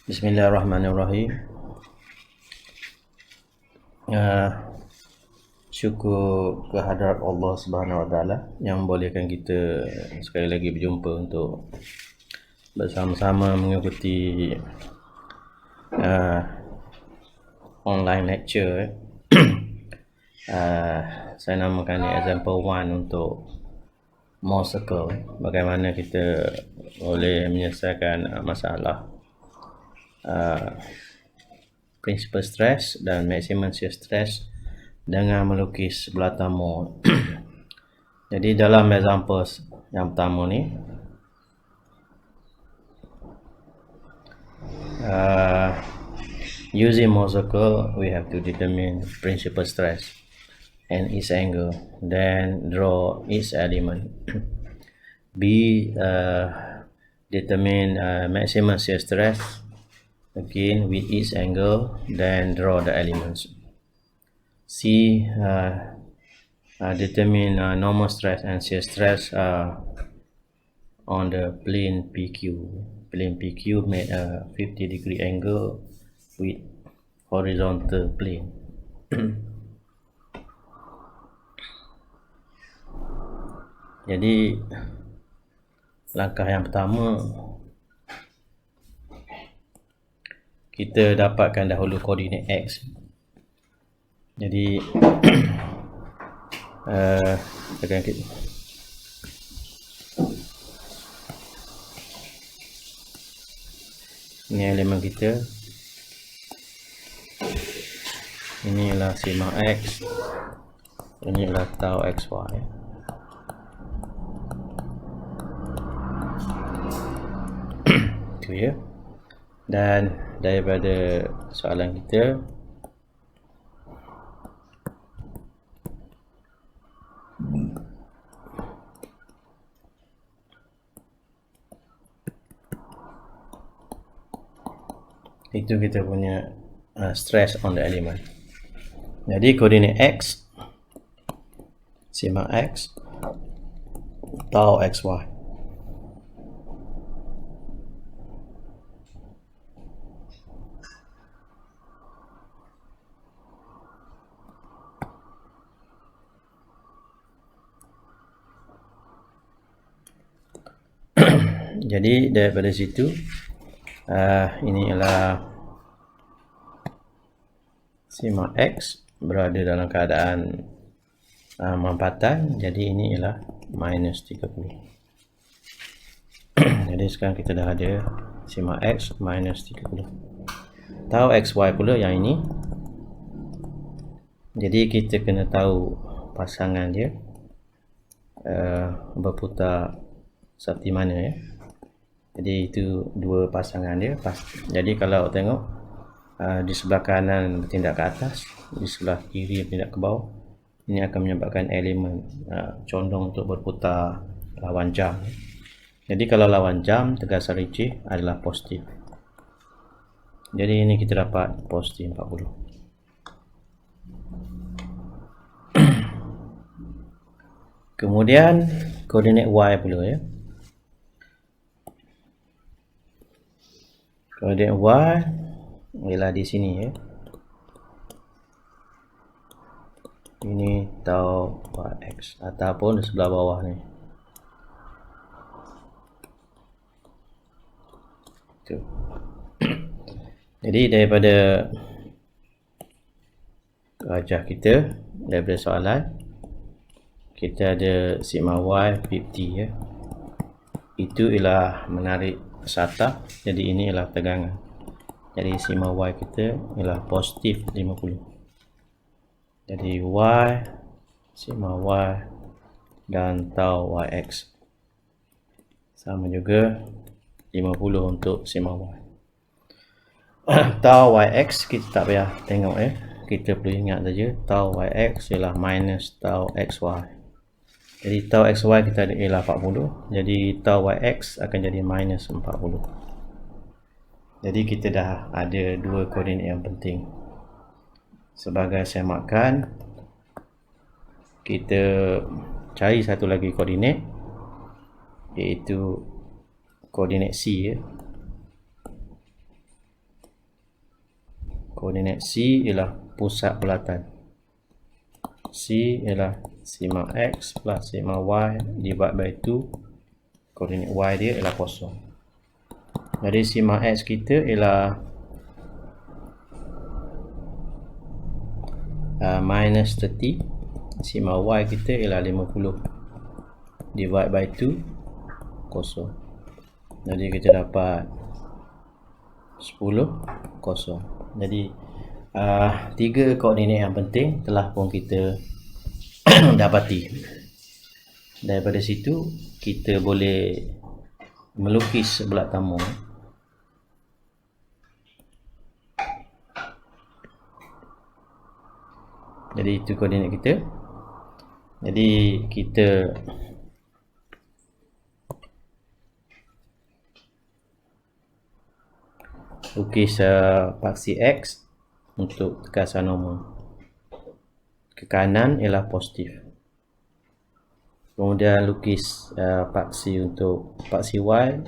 Bismillahirrahmanirrahim. Syukur kehadrat Allah Subhanahu Wa Taala yang membolehkan kita sekali lagi berjumpa untuk bersama-sama mengikuti online lecture. Saya namakan ini example 1 untuk Morse circle, bagaimana kita boleh menyelesaikan masalah principal stress dan maximum shear stress dengan melukis bulatan Moore. Jadi dalam example yang pertama ni, using Morse circle, we have to determine principal stress and its angle, then draw its element. B, determine maximum shear stress, again with its angle, then draw the elements. C, determine normal stress and shear stress on the plane PQ. Plane PQ made a 50-degree angle with horizontal plane. Jadi langkah yang pertama, kita dapatkan dahulu koordinat X. Jadi ini elemen kita, ini adalah sigma X, ini adalah tau XY. Itu ya. Dan daripada soalan kita, itu kita punya stress on the element. Jadi koordinat X, sigma X, tau XY. Jadi daripada situ, ini adalah sigma X berada dalam keadaan mampatan, jadi ini ialah minus 30. Jadi sekarang kita dah ada sigma X minus 30. Tau XY pula yang ini. Jadi kita kena tahu pasangan dia berputar seperti mana ya. Jadi itu dua pasangan dia. Jadi kalau tengok di sebelah kanan bertindak ke atas, di sebelah kiri bertindak ke bawah, ini akan menyebabkan elemen condong untuk berputar lawan jam. Jadi kalau lawan jam, tegasan Ricci adalah positif. Jadi ini kita dapat positif 40. Kemudian koordinat Y pula ya. Koordinat Y ialah di sini ya. Ini tau X ataupun di sebelah bawah ni. Tuh. Jadi daripada wajah kita, daripada soalan, kita ada sigma Y 50 ya. Itu ialah menarik sata, jadi ini ialah tegangan. Jadi sigma Y kita ialah positif 50. Jadi Y, sigma Y dan tau YX sama juga 50 untuk sigma Y. Tau YX kita tak payah tengok ya, kita perlu ingat saja tau YX ialah minus tau XY. Jadi tau XY kita ada ialah 40, jadi tau YX akan jadi minus 40. Jadi kita dah ada dua koordinat yang penting. Sebagai semakan, kita cari satu lagi koordinat, iaitu koordinat C ya. koordinat C ialah pusat bulatan. C ialah sigma X plus sigma Y divided by 2. Koordinat Y dia ialah kosong. Jadi sigma X kita ialah minus 30. Sigma Y kita ialah 50 divided by 2 kosong. Jadi kita dapat 10 kosong. Jadi 3 koordinat yang penting telah pun kita dapati. Daripada situ kita boleh melukis bulat tamu. Jadi itu koordinat kita. Jadi kita lukis paksi X untuk tekasan normal. Ke kanan ialah positif. Kemudian lukis paksi untuk paksi Y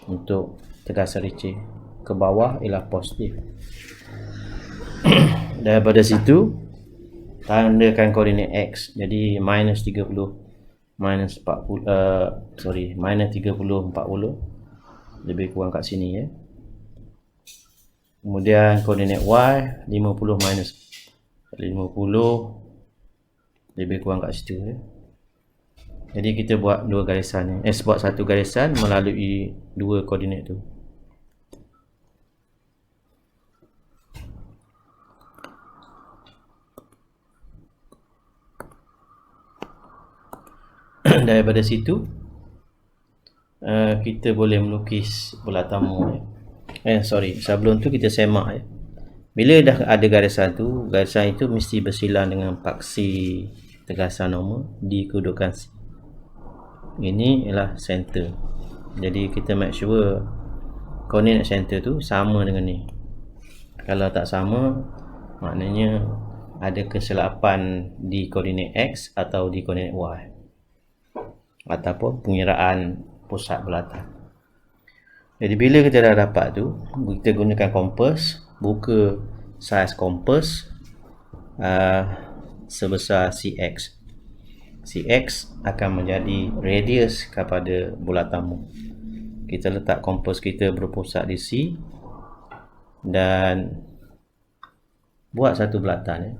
untuk tekasan receh. Ke bawah ialah positif. Daripada situ tandakan koordinat X. Jadi minus 30 minus 40 minus 30 40 lebih kurang kat sini ya. Kemudian koordinat Y 50 minus 50 lebih kurang kat situ ya. Jadi kita buat dua garisan buat satu garisan melalui dua koordinat tu. Daripada situ kita boleh melukis bola tamu sebelum tu kita semak ya. Bila dah ada garisan tu, garisan itu mesti bersilang dengan paksi tegasan normal di kedudukan C. Ini ialah center. Jadi kita make sure koordinat center tu sama dengan ni. Kalau tak sama, maknanya ada kesilapan di koordinat X atau di koordinat Y, ataupun pengiraan pusat bulatan. Jadi bila kita dah dapat tu, kita gunakan kompas, buka saiz kompas sebesar CX. CX akan menjadi radius kepada bola tamu. Kita letak kompas kita berpusat di C dan buat satu bulatan ya.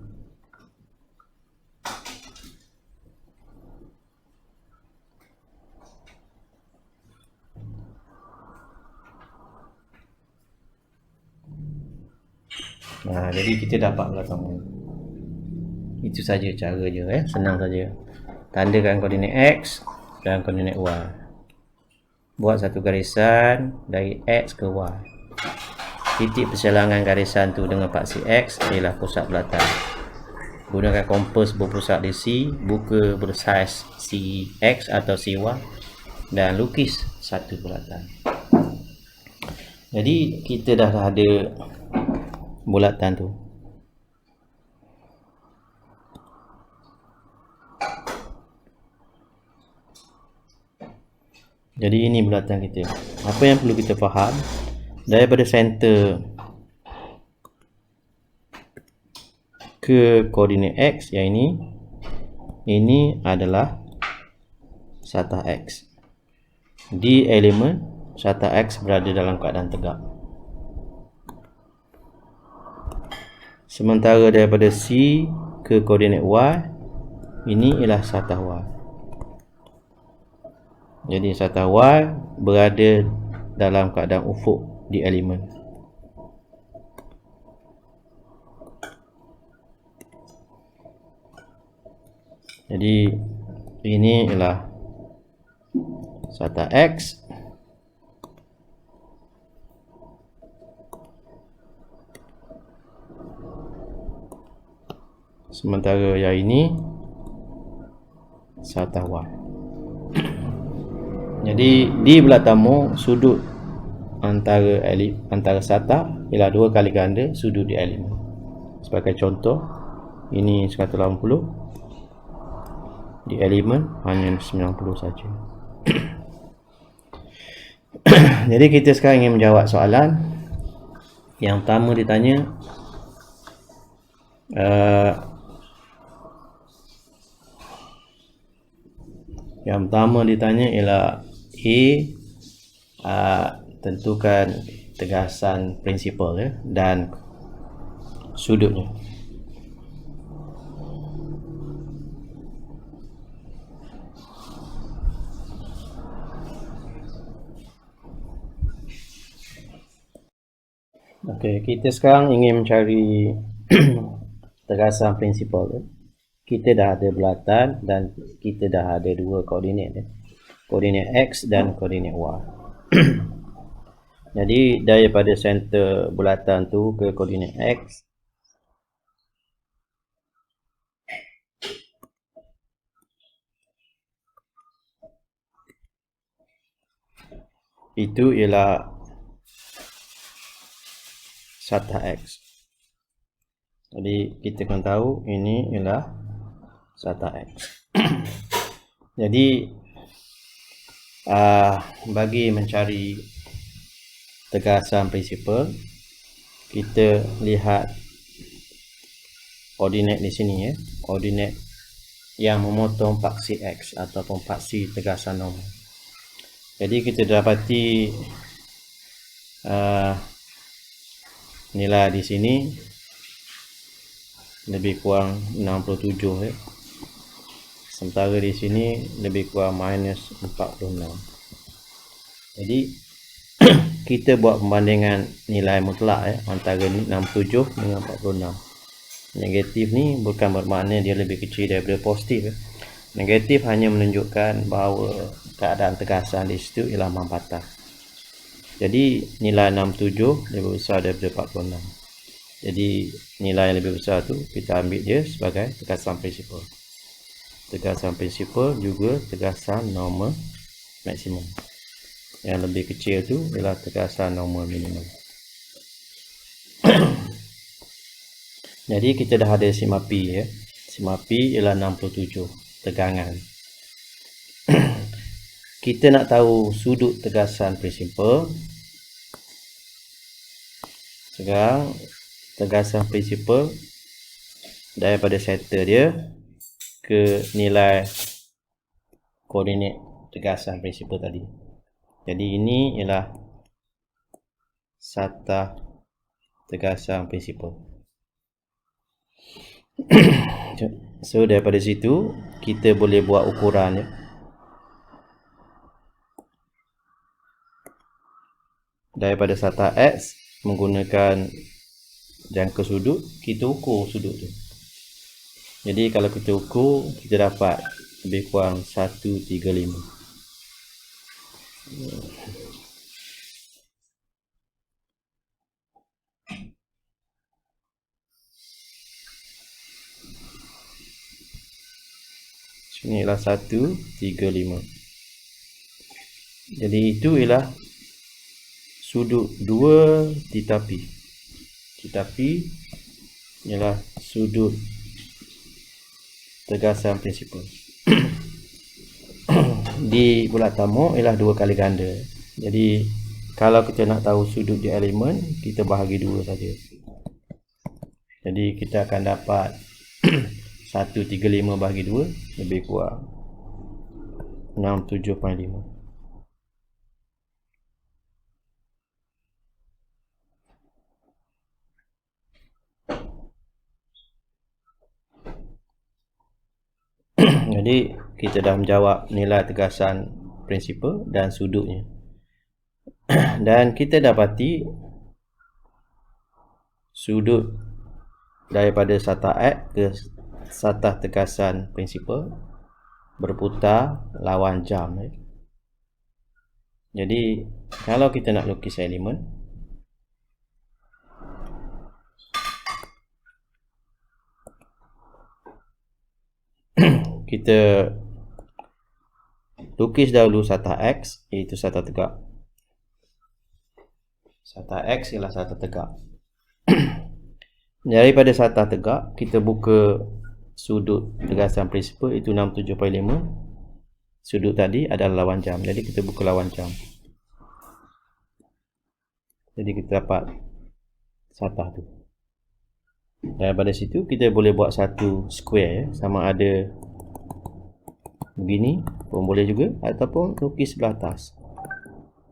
Jadi kita dapat bola tamu. Itu saja cara je ya, senang saja. Tandakan koordinat X dan koordinat Y. Buat satu garisan dari X ke Y. Titik persilangan garisan tu dengan paksi X ialah pusat bulatan. Gunakan kompas berpusat di C, buka bersaiz CX atau CY dan lukis satu bulatan. Jadi kita dah ada bulatan tu. Jadi ini bulatan kita. Apa yang perlu kita faham, daripada center ke koordinat X yang ini adalah satah X. Di elemen satah X berada dalam keadaan tegak. Sementara daripada C ke koordinat Y, ini ialah satah Y. Jadi satah Y berada dalam keadaan ufuk di elemen. Jadi ini ialah satah X. Sementara yang ini satah Y. Jadi di belah tamu sudut antara satah ialah 2 kali ganda sudut di elemen. Sebagai contoh, ini 180, di elemen hanya 90 saja. Jadi kita sekarang ingin menjawab soalan. Yang pertama ditanya, Yang pertama ditanya ialah tentukan tegasan prinsipal ya, dan sudutnya. Okey, kita sekarang ingin mencari tegasan prinsipal ya. Kita dah ada bulatan dan kita dah ada dua koordinat ya. Koordinat X dan koordinat Y. Jadi daripada center bulatan tu ke koordinat X, itu ialah satah X. Jadi kita akan tahu ini ialah satah X. Jadi bagi mencari tegasan prinsipal, kita lihat koordinat di sini ya, koordinat yang memotong paksi X ataupun paksi tegasan normal. Jadi kita dapati nilai di sini lebih kurang 67 ya. Sementara di sini lebih kurang minus 46. Jadi kita buat pembandingan nilai mutlak ya, antara 67 dengan 46. Negatif ni bukan bermakna dia lebih kecil daripada positif ya. Negatif hanya menunjukkan bahawa keadaan tegasan di situ ialah patah. Jadi nilai 67 lebih besar daripada 46. Jadi nilai yang lebih besar tu kita ambil dia sebagai tegasan prinsipal. Tegasan prinsipal juga tegasan normal maksimum. Yang lebih kecil tu ialah tegasan normal minimum. Jadi kita dah ada sigma P ya. Sigma P ialah 67 tegangan. Kita nak tahu sudut tegasan prinsipal. Sekarang tegasan prinsipal daripada center dia ke nilai koordinat tegasan prinsipal tadi. Jadi ini ialah satah tegasan prinsipal. So daripada situ kita boleh buat ukuran ya. Daripada satah X menggunakan jangka sudut, kita ukur sudut tu. Jadi kalau kita ukur, kita dapat lebih kurang 135. Sini ialah 135. Jadi itu ialah sudut 2 theta P. Theta P ialah sudut tegasan prinsipal. Di bulatan Moore ialah 2 kali ganda. Jadi kalau kita nak tahu sudut di elemen, kita bahagi 2 saja. Jadi kita akan dapat 135 bahagi 2 lebih kurang 67.5. Jadi kita dah menjawab nilai tegasan prinsipal dan sudutnya. Dan kita dapati sudut daripada satah X ke satah tegasan prinsipal berputar lawan jam. Jadi kalau kita nak lukis elemen, kita lukis dahulu satah X, iaitu satah tegak. Satah X ialah satah tegak. Daripada satah tegak, kita buka sudut tegasan prinsipal, itu 67.5. Sudut tadi adalah lawan jam. Jadi kita buka lawan jam. Jadi kita dapat satah tu. Daripada situ kita boleh buat satu square ya. Sama ada begini pun boleh juga, ataupun lukis sebelah atas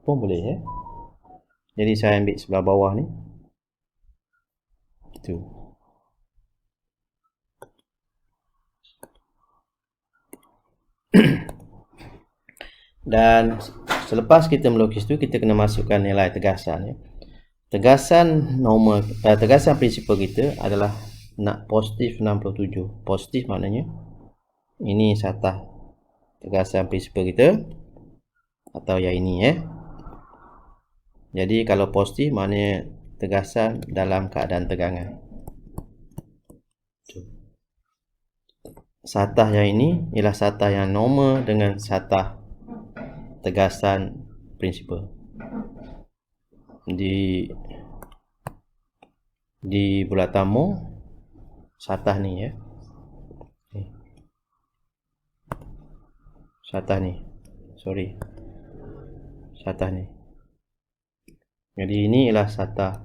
pun boleh ya. Jadi saya ambil sebelah bawah ni. Itu. Dan selepas kita melukis tu, kita kena masukkan nilai tegasan ya. Tegasan normal, tegasan prinsipal kita adalah nak positif 67. Positif maknanya ini satah tegasan prinsipal kita, atau yang ini ya. Jadi kalau positif maknanya tegasan dalam keadaan tegangan. Satah yang ini ialah satah yang normal dengan satah tegasan prinsipal. Di bulatan Mohr satah ni ya. Satah ni. Satah ni. Jadi ini ialah satah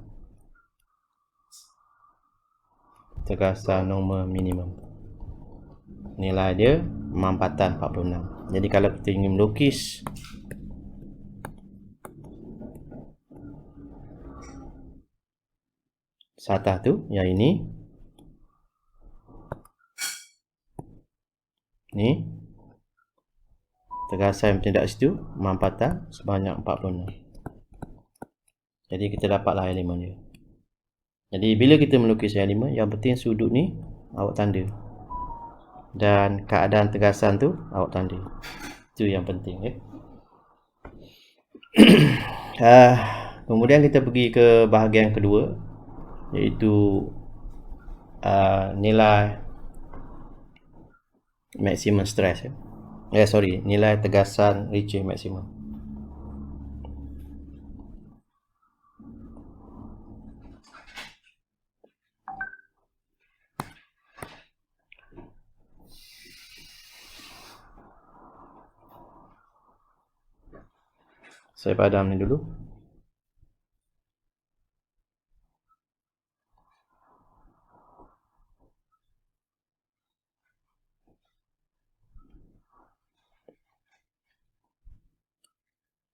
tegasan normal minimum. Nilai dia mampatan 46. Jadi kalau kita ingin melukis satah tu, yang ini ni tegasan yang bertindak situ mampatan sebanyak 46. Jadi kita dapatlah elemen dia. Jadi bila kita melukis elemen, yang penting sudut ni awak tanda, dan keadaan tegasan tu awak tanda. Itu yang penting ya. Kemudian kita pergi ke bahagian kedua, iaitu nilai maksimum stress ya. Nilai tegasan Ricci maksimum. Saya padam ni dulu.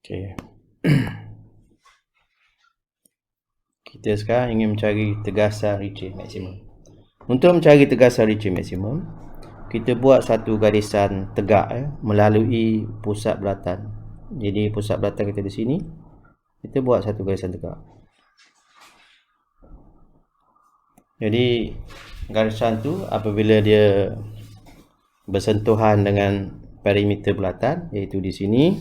Okey. Kita sekarang ingin mencari tegasan Ricci maksimum. Untuk mencari tegasan Ricci maksimum, kita buat satu garisan tegak ya, melalui pusat belatan. Jadi pusat belatan kita di sini, kita buat satu garisan tegak. Jadi garisan tu apabila dia bersentuhan dengan perimeter belatan, iaitu di sini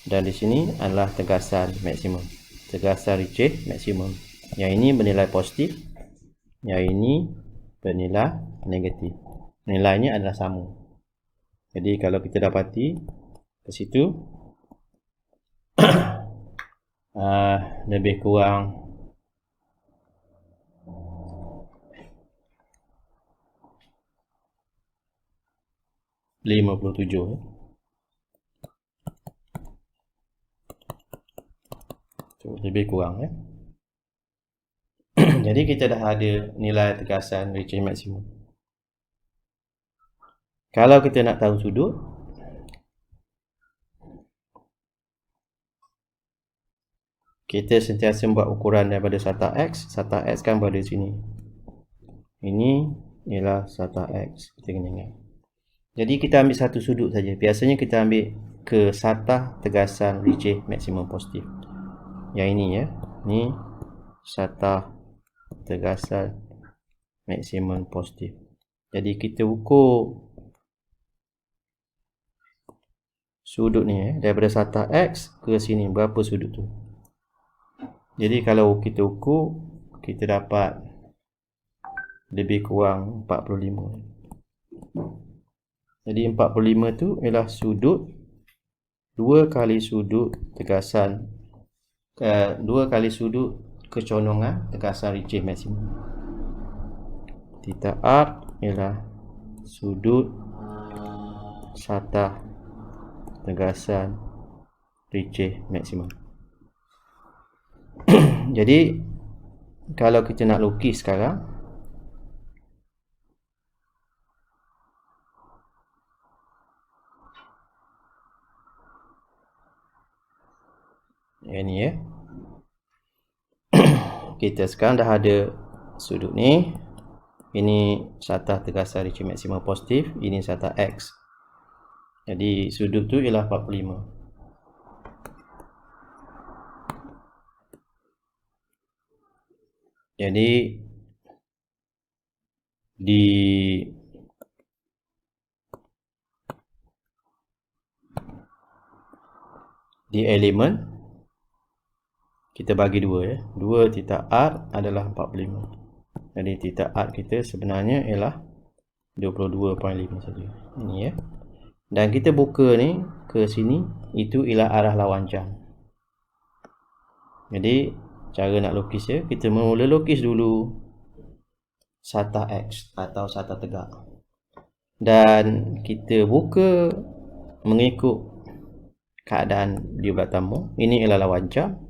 dan di sini, adalah tegasan maksimum, tegasan Ricci maksimum. Yang ini bernilai positif, yang ini bernilai negatif. Nilainya adalah sama. Jadi kalau kita dapati ke situ lebih kurang (57) lebih kurang ya. Jadi kita dah ada nilai tegasan Ricci maksimum. Kalau kita nak tahu sudut, kita sentiasa buat ukuran daripada satah X. Satah X kan berada di sini. Ini ialah satah X. Kita kena ingat. Jadi kita ambil satu sudut saja. Biasanya kita ambil ke satah tegasan Ricci maksimum positif. Yang ini ya. Ini satah tegasan maksimum positif. Jadi kita ukur sudut ni ya, daripada satah X ke sini, berapa sudut tu. Jadi kalau kita ukur, kita dapat lebih kurang 45. Jadi 45 tu ialah sudut 2 kali sudut tegasan 2 kali sudut kecondongan tegasan Ricci maksimum. Theta arc ialah sudut satah tegasan Ricci maksimum. Jadi kalau kita nak lukis sekarang, Ini ya. Kita sekarang dah ada sudut ni. Ini satah tegasan Ricci maksimum positif, ini satah X. Jadi sudut tu ialah 45. Jadi di elemen kita bagi dua ya. 2 theta R adalah 45. Jadi theta R kita sebenarnya ialah 22.5 saja. Ini ya. Dan kita buka ni ke sini, itu ialah arah lawan jam. Jadi cara nak lukis ya, kita mula lukis dulu satah X atau satah tegak. Dan kita buka mengikut keadaan di belah tamu. Ini ialah lawan jam.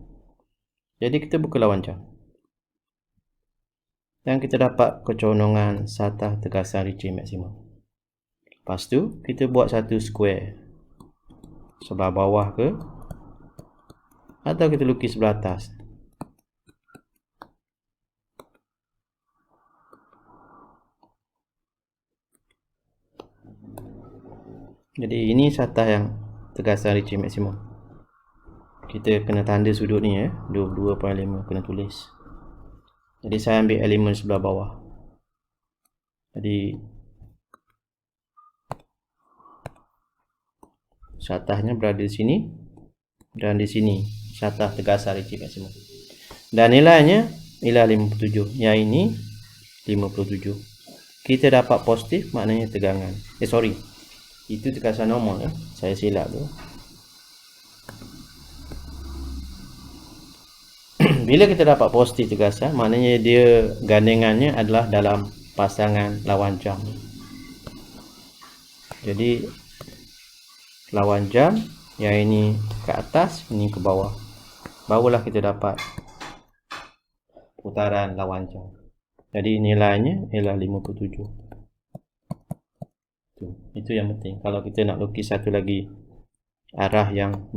Jadi kita buka lawan jam. Dan kita dapat kecondongan satah tegasan Ricci maksimum. Lepas tu kita buat satu square sebelah bawah ke, atau kita lukis sebelah atas. Jadi ini satah yang tegasan Ricci maksimum. Kita kena tanda sudut ni ya, 22.5 kena tulis. Jadi saya ambil elemen sebelah bawah. Jadi satahnya berada di sini dan di sini satah tegasan Ricci maksimum. Dan nilainya ialah 57. Yang ini 57. Kita dapat positif, maknanya tegangan. Itu tegasan normal ya. Saya silap tu. Bila kita dapat positif tegasan, maknanya dia gandengannya adalah dalam pasangan lawan jam. Jadi lawan jam, yang ini ke atas, ini ke bawah. Barulah kita dapat putaran lawan jam. Jadi nilainya ialah 57. Itu yang penting. Kalau kita nak lukis satu lagi arah yang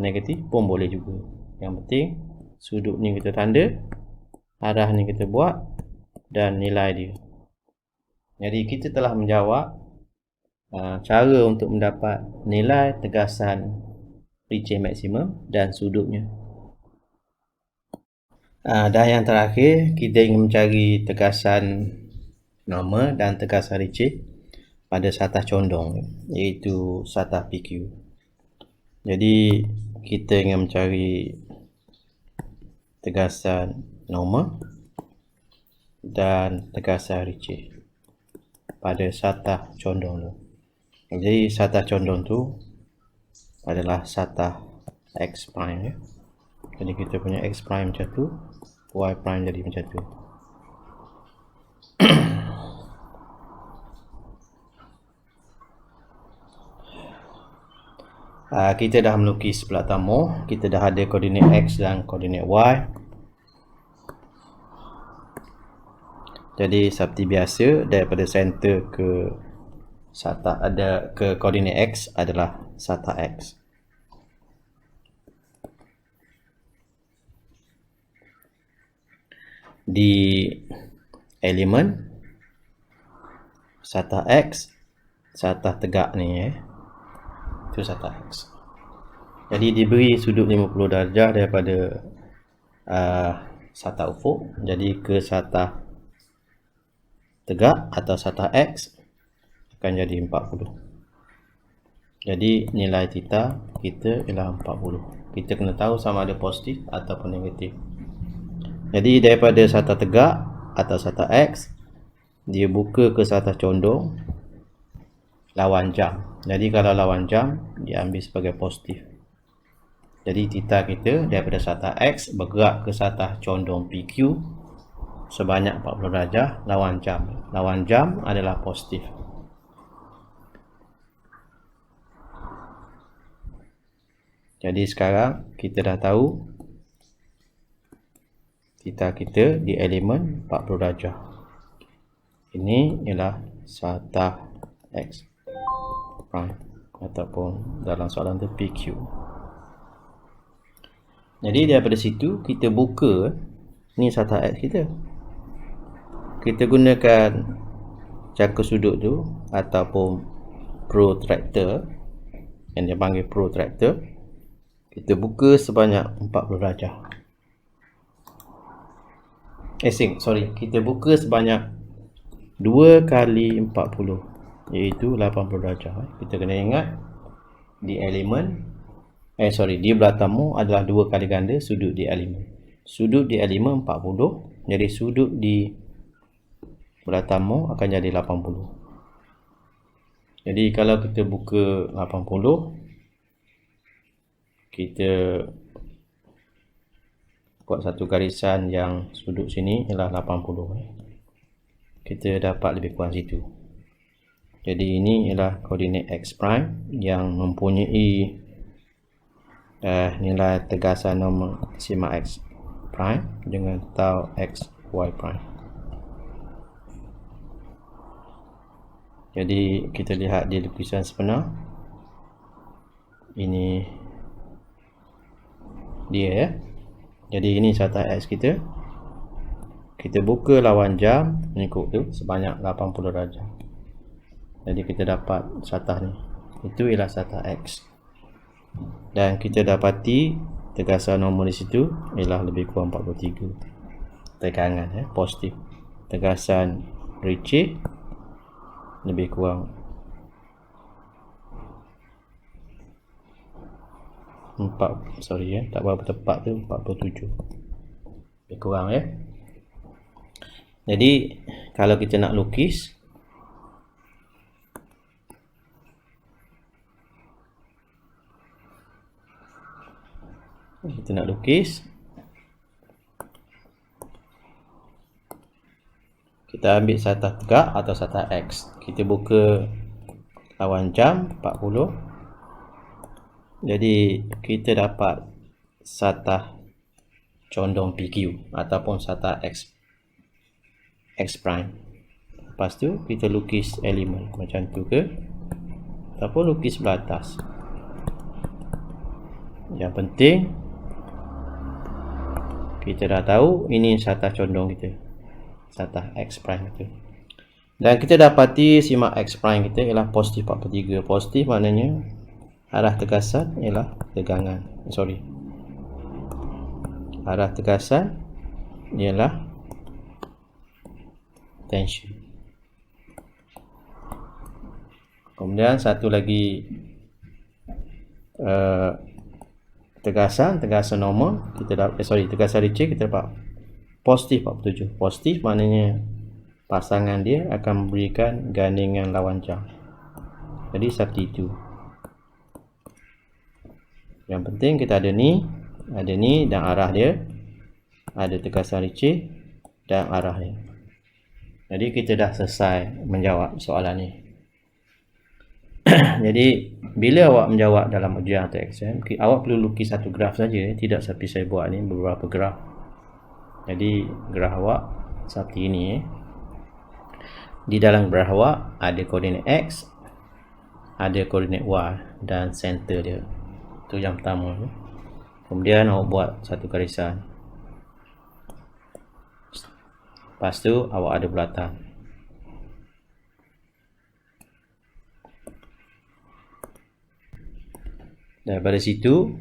negatif pun boleh juga. Yang penting sudut ni kita tanda, arah ni kita buat, dan nilai dia. Jadi kita telah menjawab cara untuk mendapat nilai tegasan Ricci maksimum dan sudutnya. Dan yang terakhir, kita ingin mencari tegasan normal dan tegasan Ricci pada satah condong, iaitu satah PQ. Jadi kita ingin mencari tegasan normal dan tegasan Ricci pada satah condong tu. Jadi satah condong tu adalah satah X prime ya. Jadi kita punya X prime macam tu, Y prime jadi macam tu. Kita dah melukis sebelah tamu. Kita dah ada koordinat X dan koordinat Y. Jadi seperti biasa, daripada center ke satah ada ke koordinat X adalah satah X. Di elemen satah X, satah tegak ni itu satah X. Jadi diberi sudut 50 darjah daripada satah ufuk, jadi ke satah tegak atau satah X akan jadi 40. Jadi nilai theta kita ialah 40. Kita kena tahu sama ada positif ataupun negatif. Jadi daripada satah tegak atau satah X, dia buka ke satah condong lawan jam. Jadi kalau lawan jam, dia ambil sebagai positif. Jadi theta kita daripada satah X bergerak ke satah condong PQ sebanyak 40 darjah lawan jam. Lawan jam adalah positif. Jadi sekarang kita dah tahu theta kita di elemen 40 darjah. Ini ialah satah X prime ataupun dalam soalan tu PQ. Jadi daripada situ kita buka ni satah X kita. Kita gunakan jangka sudut tu ataupun protractor yang dia panggil protractor. Kita buka sebanyak 40 darjah. Kita buka sebanyak 2 kali 40, iaitu 80 darjah. Kita kena ingat di elemen di belah tamu adalah 2 kali ganda sudut di L5. Sudut di L5 40, jadi sudut di belah tamu akan jadi 80. Jadi kalau kita buka 80, kita buat satu garisan yang sudut sini ialah 80. Kita dapat lebih kurang situ. Jadi ini ialah koordinat X prime yang mempunyai nilai tegasan normal sigma X prime dengan tau X Y prime. Jadi kita lihat di lukisan sebenar. Ini dia ya. Jadi ini satah X kita. Kita buka lawan jam mengikut tu sebanyak 80 darjah. Jadi kita dapat satah ni. Itu ialah satah X. Dan kita dapati tegasan normal di situ ialah lebih kurang 43 tegangan positif. Tegasan Ricci lebih kurang 47 lebih kurang ya. Jadi kalau kita nak lukis, kita ambil satah tegak atau satah X. Kita buka lawan jam 40. Jadi kita dapat satah condong PQ ataupun satah X prime. Lepas tu kita lukis elemen macam tu ke, ataupun lukis sebelah atas. Yang penting kita dah tahu ini satah condong kita, satah X prime itu. Dan kita dapati sigma X prime kita ialah positif 43. Positif maknanya arah tegasan ialah tegangan. Arah tegasan ialah tension. Kemudian satu lagi tegasan normal kita dapat tegasan Ricci kita dapat positif 47. Positif maknanya pasangan dia akan memberikan gandingan lawan jam. Jadi seperti itu. Yang penting kita ada ni dan arah dia, ada tegasan Ricci dan arah dia. Jadi kita dah selesai menjawab soalan ni. Jadi bila awak menjawab dalam ujian atau exam, awak perlu lukis satu graf saja, tidak seperti saya buat ni beberapa graf. Jadi graf awak seperti ini. Di dalam graf awak ada koordinat X, ada koordinat Y dan center dia. Itu yang pertama. Kemudian awak buat satu garisan. Lepas tu awak ada bulatan. Daripada situ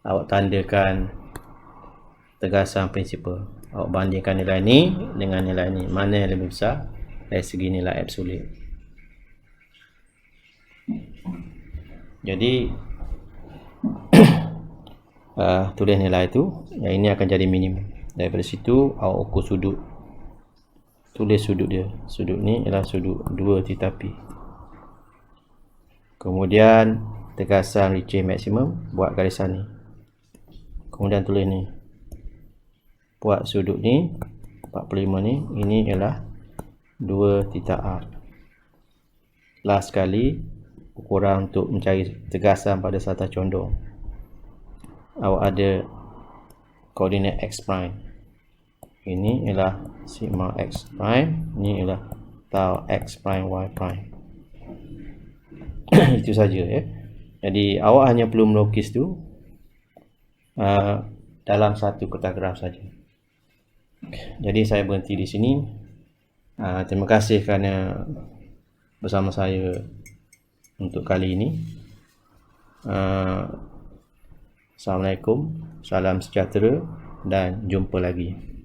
awak tandakan tegasan prinsipal. Awak bandingkan nilai ni dengan nilai ni, mana yang lebih besar dari segi nilai absolut. Jadi tulis nilai itu, yang ini akan jadi minimum. Daripada situ awak ukur sudut, tulis sudut dia. Sudut ni ialah sudut 2 tetapi. Kemudian tegasan Ricci maksimum, buat garisan ni. Kemudian tulis ni, buat sudut ni 45 ni, ini ialah 2 theta R. Last sekali ukuran untuk mencari tegasan pada satah condong. Awak ada koordinat X prime. Ini ialah sigma X prime, ini ialah tau X prime Y prime. Itu saja ya. Jadi awak hanya perlu melukis tu dalam satu kotak graf saja. Jadi saya berhenti di sini. Terima kasih kerana bersama saya untuk kali ini. Assalamualaikum, salam sejahtera dan jumpa lagi.